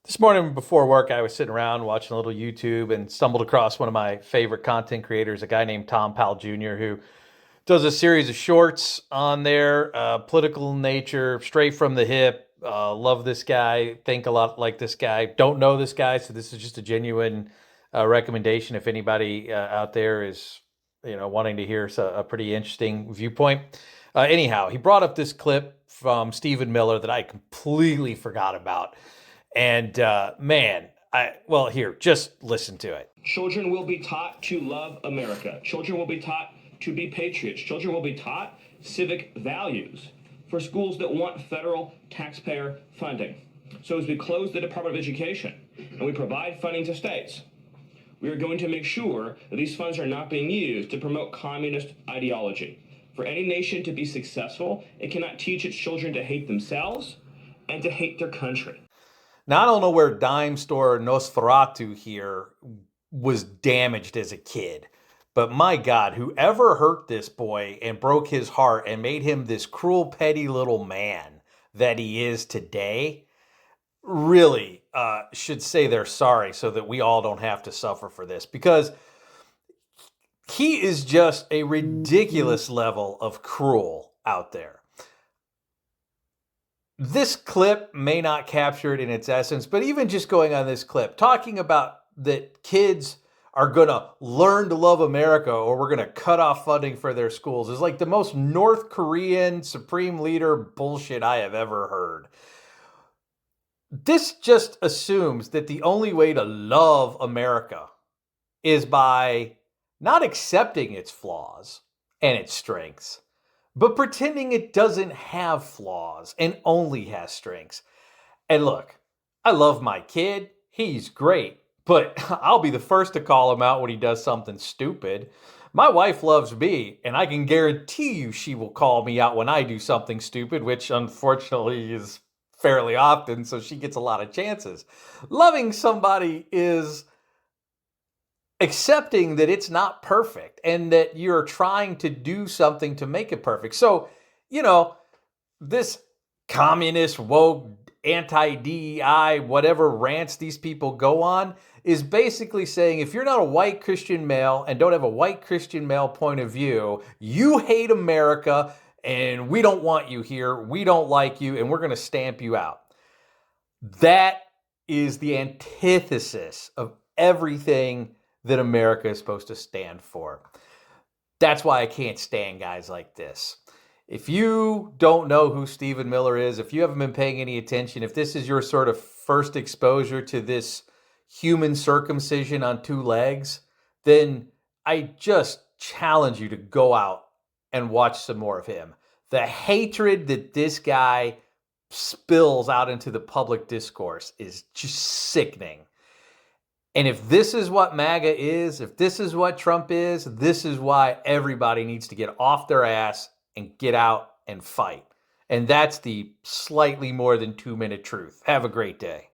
This morning before work, I was sitting around watching a little YouTube and stumbled across one of my favorite content creators, a guy named Tom Powell Jr., who does a series of shorts on there, political nature, straight from the hip. Love this guy, think a lot like this guy. Don't know this guy, so this is just a genuine recommendation if anybody out there is, wanting to hear a pretty interesting viewpoint. Anyhow, he brought up this clip from Stephen Miller that I completely forgot about. And man, here, just listen to it. Children will be taught to love America. Children will be taught to be patriots. Children will be taught civic values for schools that want federal taxpayer funding. So as we close the Department of Education and we provide funding to states, we are going to make sure that these funds are not being used to promote communist ideology. For any nation to be successful, it cannot teach its children to hate themselves and to hate their country. Now, I don't know where Dime Store Nosferatu here was damaged as a kid, but my God, whoever hurt this boy and broke his heart and made him this cruel, petty little man that he is today really should say they're sorry so that we all don't have to suffer for this, because he is just a ridiculous level of cruel out there. This clip may not capture it in its essence, but even just going on this clip, talking about that kids are going to learn to love America or we're going to cut off funding for their schools is like the most North Korean supreme leader bullshit I have ever heard. This just assumes that the only way to love America is by not accepting its flaws and its strengths, but pretending it doesn't have flaws and only has strengths. And look, I love my kid. He's great, but I'll be the first to call him out when he does something stupid. My wife loves me, and I can guarantee you she will call me out when I do something stupid, which unfortunately is fairly often, so she gets a lot of chances. Loving somebody is accepting that it's not perfect and that you're trying to do something to make it perfect. So, this communist, woke, anti-DEI, whatever rants these people go on is basically saying if you're not a white Christian male and don't have a white Christian male point of view, you hate America and we don't want you here, we don't like you, and we're going to stamp you out. That is the antithesis of everything that America is supposed to stand for. That's why I can't stand guys like this. If you don't know who Stephen Miller is, if you haven't been paying any attention, if this is your sort of first exposure to this human circumcision on two legs, then I just challenge you to go out and watch some more of him. The hatred that this guy spills out into the public discourse is just sickening. And if this is what MAGA is, if this is what Trump is, this is why everybody needs to get off their ass and get out and fight. And that's the slightly more than 2-minute truth. Have a great day.